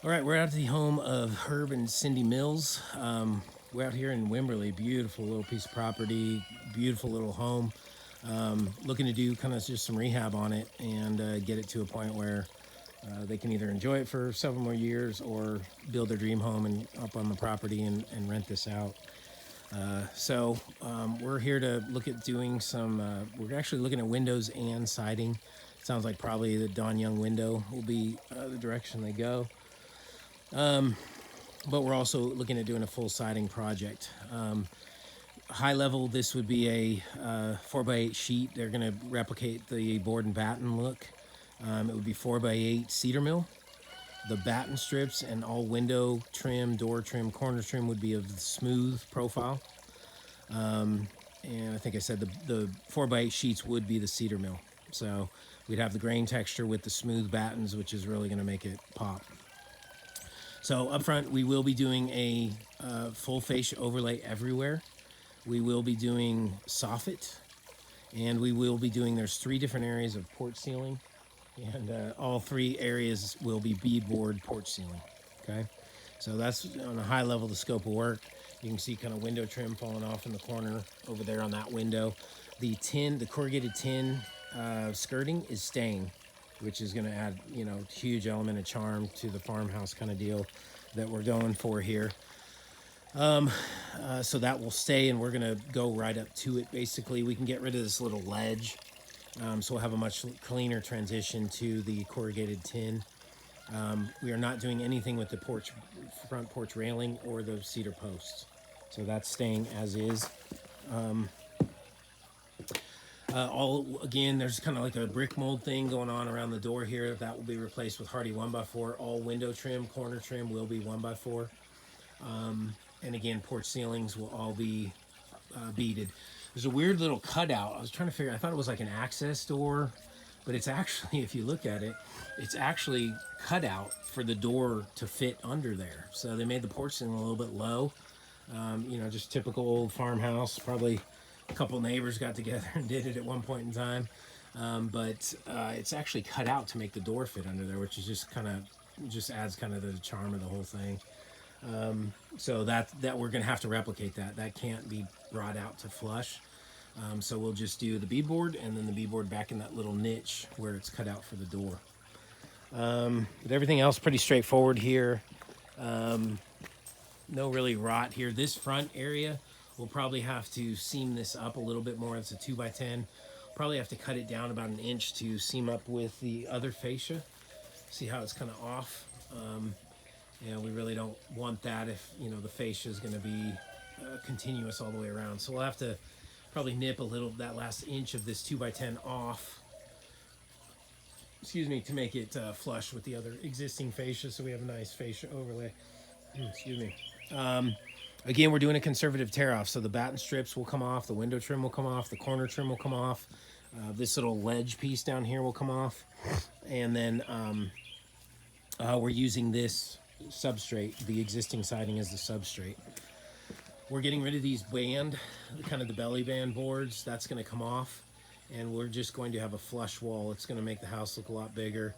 All right, we're out at the home of Herb and Cindy Mills. We're out here in Wimberley, beautiful little piece of property, beautiful little home. Looking to do kind of just some rehab on it and get it to a point where they can either enjoy it for several more years or build their dream home and up on the property and rent this out. We're here to look at doing some, we're actually looking at windows and siding. Sounds like probably the Don Young window will be the direction they go. But we're also looking at doing a full siding project. High level, this would be a 4x8 sheet. They're going to replicate the board and batten look. It would be 4x8 cedar mill. The batten strips and all window trim, door trim, corner trim would be of the smooth profile. And I think I said the 4x8 sheets would be the cedar mill. So we'd have the grain texture with the smooth battens, which is really going to make it pop. So up front, we will be doing a full fascia overlay everywhere. We will be doing soffit, and we will be doing, there's 3 different areas of porch ceiling, and all 3 areas will be beadboard porch ceiling, okay? So that's on a high level, the scope of work. You can see kind of window trim falling off in the corner over there on that window. The corrugated tin skirting is staying, which is going to add, huge element of charm to the farmhouse kind of deal that we're going for here. So that will stay, and we're going to go right up to it. Basically, we can get rid of this little ledge, so we'll have a much cleaner transition to the corrugated tin. We are not doing anything with the front porch railing or the cedar posts, so that's staying as is. Again, there's kind of like a brick mold thing going on around the door here. That will be replaced with Hardie 1x4. All window trim, corner trim will be 1x4. And again, porch ceilings will all be beaded. There's a weird little cutout. I was trying to figure, I thought it was like an access door, but it's actually, if you look at it, it's actually cut out for the door to fit under there. So they made the porch ceiling a little bit low. Just typical old farmhouse. Probably a couple neighbors got together and did it at one point in time. But it's actually cut out to make the door fit under there, which is just adds kind of the charm of the whole thing. So that we're going to have to replicate that. That can't be brought out to flush. So we'll just do the beadboard and then the beadboard back in that little niche where it's cut out for the door. But everything else pretty straightforward here. No really rot here. This front area, we'll probably have to seam this up a little bit more. It's a 2x10. Probably have to cut it down about 1 inch to seam up with the other fascia. See how it's kind of off. We really don't want that if, the fascia is going to be continuous all the way around. So we'll have to probably nip that last inch of this 2x10 off, to make it flush with the other existing fascia, so we have a nice fascia overlay. Excuse me. Again, we're doing a conservative tear off, so the batten strips will come off, the window trim will come off, the corner trim will come off, this little ledge piece down here will come off, and then we're using this substrate, the existing siding as the substrate. We're getting rid of these kind of the belly band boards. That's going to come off, and we're just going to have a flush wall. It's going to make the house look a lot bigger.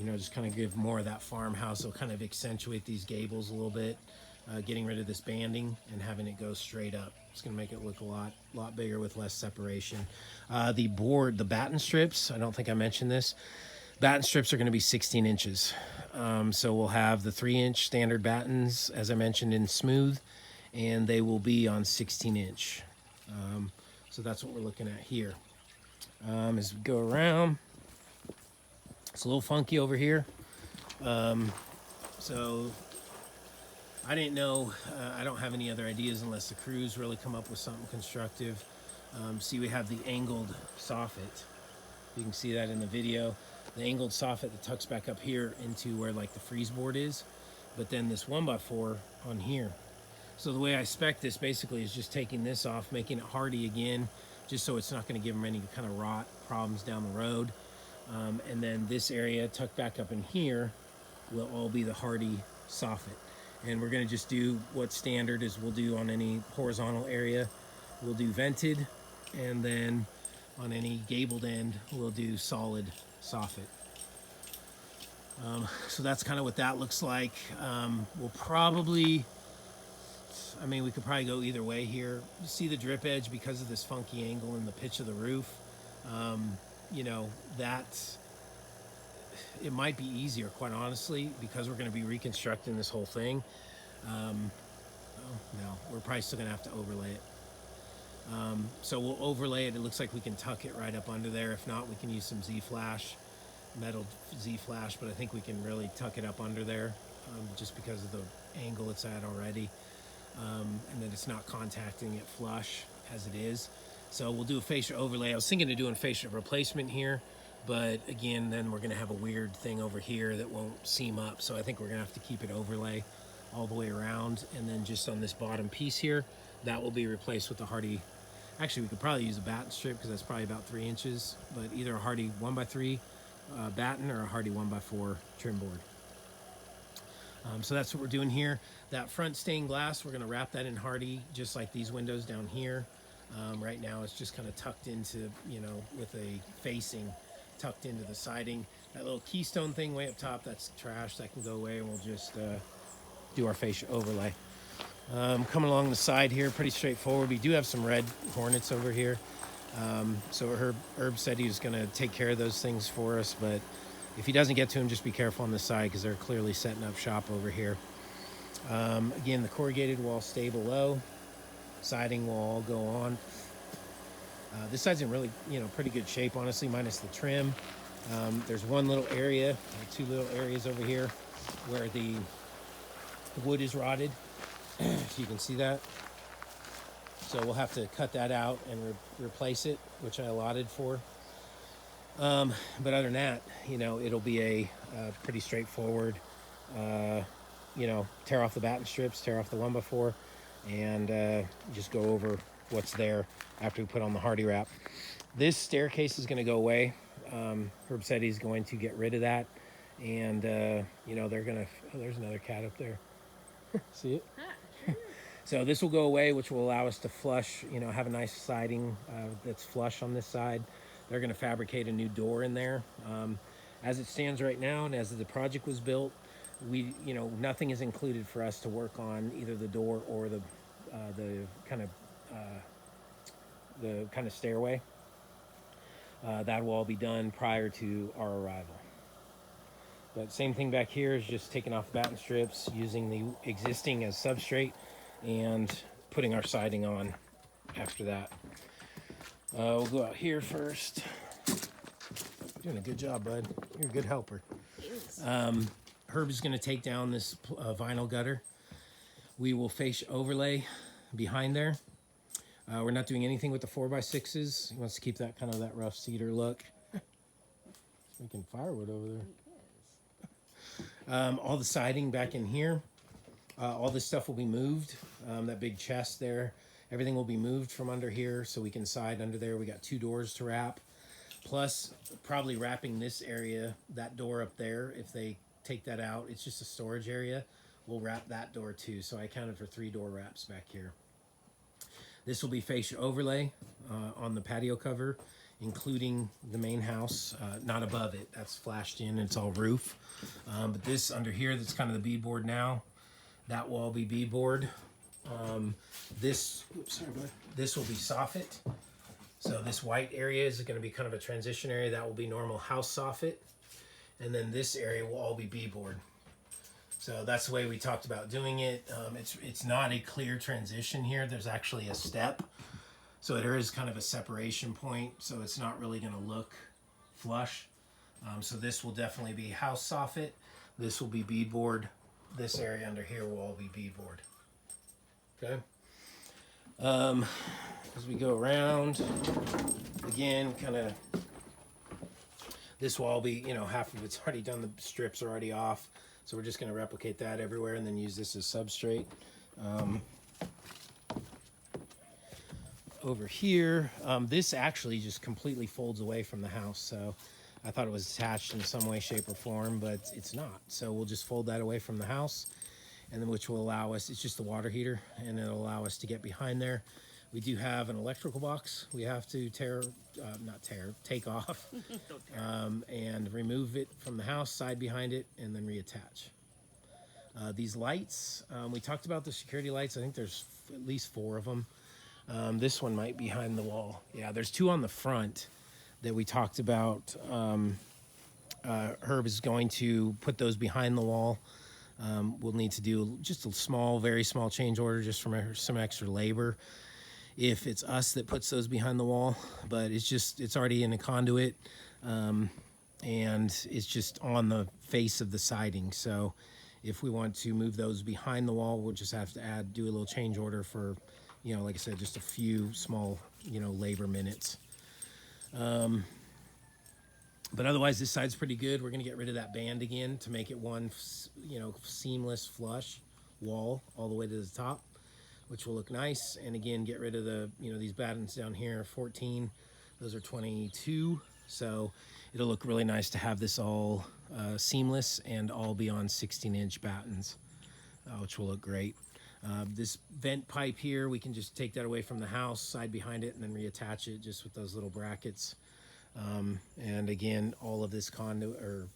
Just kind of give more of that farmhouse. It'll kind of accentuate these gables a little bit. Getting rid of this banding and having it go straight up. It's going to make it look a lot bigger with less separation. The batten strips, I don't think I mentioned this. Batten strips are going to be 16 inches. So we'll have the 3-inch standard battens, as I mentioned, in smooth, and they will be on 16-inch. So that's what we're looking at here. As we go around, it's a little funky over here. So I didn't know, I don't have any other ideas unless the crews really come up with something constructive. See, we have the angled soffit. You can see that in the video. The angled soffit that tucks back up here into where like the freeze board is, but then this 1x4 on here. So the way I spec this basically is just taking this off, making it Hardie again, just so it's not going to give them any kind of rot problems down the road. And then this area tucked back up in here will all be the Hardie soffit. And we're going to just do what standard is we'll do on any horizontal area. We'll do vented, and then on any gabled end, we'll do solid soffit. So that's kind of what that looks like. We'll probably, I mean, we could probably go either way here. You see the drip edge because of this funky angle in the pitch of the roof. You know, that's, it might be easier, quite honestly, because we're going to be reconstructing this whole thing. No, we're probably still going to have to overlay it. So we'll overlay it. It looks like we can tuck it right up under there. If not, we can use some Z-flash, metal Z-flash, but I think we can really tuck it up under there just because of the angle it's at already. And then it's not contacting it flush as it is. So we'll do a fascia overlay. I was thinking of doing fascia replacement here, but again, then we're gonna have a weird thing over here that won't seam up. So I think we're gonna have to keep it overlay all the way around. And then just on this bottom piece here, that will be replaced with the Hardie. Actually, we could probably use a batten strip because that's probably about 3 inches, but either a Hardie 1x3 batten or a Hardie 1x4 trim board. So that's what we're doing here. That front stained glass, we're gonna wrap that in Hardie, just like these windows down here. Right now it's just kind of tucked into, you know, with a facing tucked into the siding. That little keystone thing way up top, that's trash, that can go away, and we'll just do our fascia overlay. Coming along the side here, pretty straightforward. We do have some red hornets over here. So Herb said he was gonna take care of those things for us, but if he doesn't get to them, just be careful on the side because they're clearly setting up shop over here. Again, the corrugated will stay below. Siding will all go on. This side's in really, you know, pretty good shape, honestly, minus the trim. There's one little area, or 2 little areas over here where the wood is rotted. So you can see that. So we'll have to cut that out and replace it, which I allotted for. But other than that, you know, it'll be a pretty straightforward, you know, tear off the batten strips, tear off the 1x4, and just go over what's there after we put on the Hardie wrap. This staircase is going to go away. Herb said he's going to get rid of that, and you know, they're going to, oh, there's another cat up there. See it? So this will go away, which will allow us to flush, you know, have a nice siding that's flush on this side. They're going to fabricate a new door in there. As it stands right now, and as the project was built, we, you know, nothing is included for us to work on either the door or the kind of stairway. That will all be done prior to our arrival. But same thing back here is just taking off the batten strips, using the existing as substrate, and putting our siding on after that. We'll go out here first. You're doing a good job, bud. You're a good helper. Herb is going to take down this vinyl gutter. We will fascia overlay behind there. We're not doing anything with the 4x6s. He wants to keep that kind of that rough cedar look. Making firewood over there. All the siding back in here. All this stuff will be moved. That big chest there. Everything will be moved from under here so we can side under there. We got 2 doors to wrap. Plus, probably wrapping this area, that door up there, if they take that out, it's just a storage area. We'll wrap that door too. So I accounted for 3 door wraps back here. This will be fascia overlay on the patio cover, including the main house, not above it. That's flashed in, it's all roof. But this under here, that's kind of the beadboard now. That will all be beadboard. This will be soffit. So this white area is going to be kind of a transition area. That will be normal house soffit. And then this area will all be beadboard. So that's the way we talked about doing it. It's not a clear transition here. There's actually a step. So there is kind of a separation point. So it's not really going to look flush. So this will definitely be house soffit. This will be beadboard. This area under here will all be beadboard. Okay. As we go around, again, kind of, this will all be, you know, half of it's already done. The strips are already off. So we're just going to replicate that everywhere and then use this as substrate. Over here, this actually just completely folds away from the house. So I thought it was attached in some way, shape, or form, but it's not. So we'll just fold that away from the house, and then which will allow us, it's just the water heater, and it'll allow us to get behind there. We do have an electrical box we have to take off and remove it from the house, side behind it, and then reattach. These lights, we talked about the security lights. I think there's at least 4 of them. This one might be behind the wall. Yeah, there's 2 on the front that we talked about. Herb is going to put those behind the wall. We'll need to do just a small, very small change order just from some extra labor if it's us that puts those behind the wall, but it's already in a conduit, and it's just on the face of the siding. So if we want to move those behind the wall, we'll just have to do a little change order for, like I said, just a few small, labor minutes. But otherwise, this side's pretty good. We're going to get rid of that band again to make it one, seamless flush wall all the way to the top, which will look nice. And again, get rid of the, these battens down here, 14. Those are 22. So it'll look really nice to have this all seamless and all be on 16-inch battens, which will look great. This vent pipe here, we can just take that away from the house, side behind it, and then reattach it just with those little brackets. And again, all of this conduit or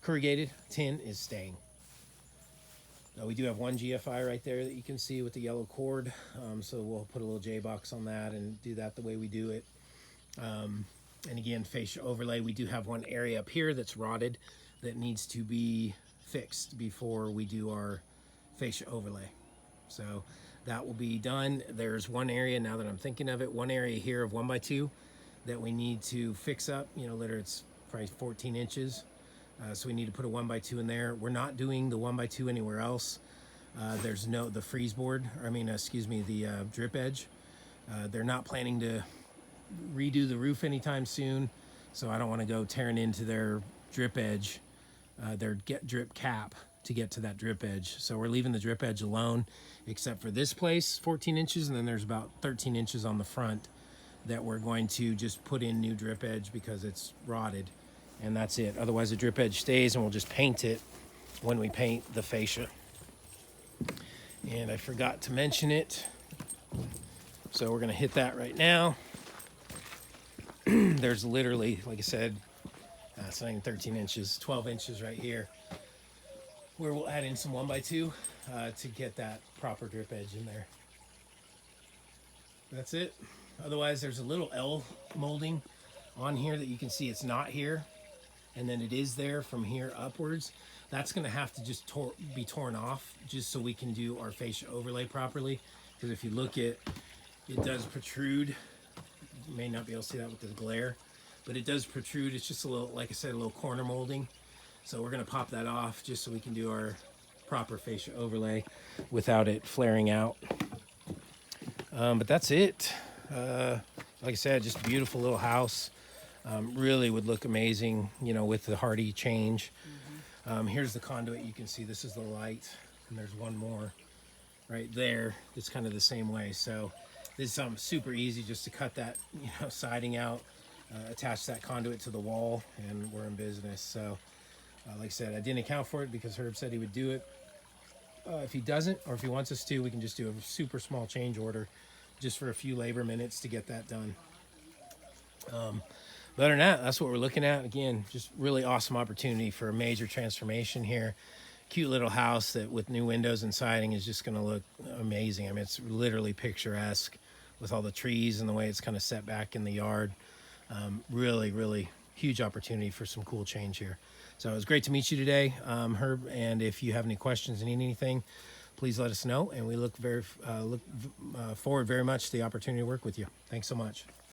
corrugated tin is staying. We do have one GFI right there that you can see with the yellow cord. So we'll put a little J-box on that and do that the way we do it. And again, fascia overlay, we do have one area up here that's rotted that needs to be fixed before we do our fascia overlay. So that will be done. There's one area, now that I'm thinking of it, one area here of 1x2 that we need to fix up. Literally it's probably 14 inches. So we need to put a 1x2 in there. We're not doing the 1x2 anywhere else. There's the freeze board, the drip edge. They're not planning to redo the roof anytime soon. So I don't want to go tearing into their drip edge, their drip cap to get to that drip edge. So we're leaving the drip edge alone, except for this place, 14 inches. And then there's about 13 inches on the front that we're going to just put in new drip edge because it's rotted, and that's it. Otherwise the drip edge stays, and we'll just paint it when we paint the fascia. And I forgot to mention it, so we're going to hit that right now. There's literally, like I said, it's not even 13 inches, 12 inches right here, where we'll add in some 1x2 to get that proper drip edge in there. That's it. Otherwise, there's a little L molding on here that you can see it's not here, and then it is there from here upwards. That's going to have to just be torn off just so we can do our fascia overlay properly. Because if you look at it, does protrude. You may not be able to see that with the glare, but it does protrude. It's just a little, like I said, a little corner molding. So we're going to pop that off just so we can do our proper fascia overlay without it flaring out. But that's it. Like I said, just a beautiful little house. Really would look amazing, with the Hardie change. Here's the conduit. You can see this is the light, and there's one more right there. It's kind of the same way. So this is super easy just to cut that, siding out, attach that conduit to the wall, and we're in business. So like I said, I didn't account for it because Herb said he would do it. If he doesn't, or if he wants us to, we can just do a super small change order just for a few labor minutes to get that done. But other than that, that's what we're looking at. Again, just really awesome opportunity for a major transformation here. Cute little house that with new windows and siding is just going to look amazing. I mean, it's literally picturesque with all the trees and the way it's kind of set back in the yard. Really, really huge opportunity for some cool change here. So it was great to meet you today, Herb. And if you have any questions and need anything, please let us know. And we look forward very much to the opportunity to work with you. Thanks so much.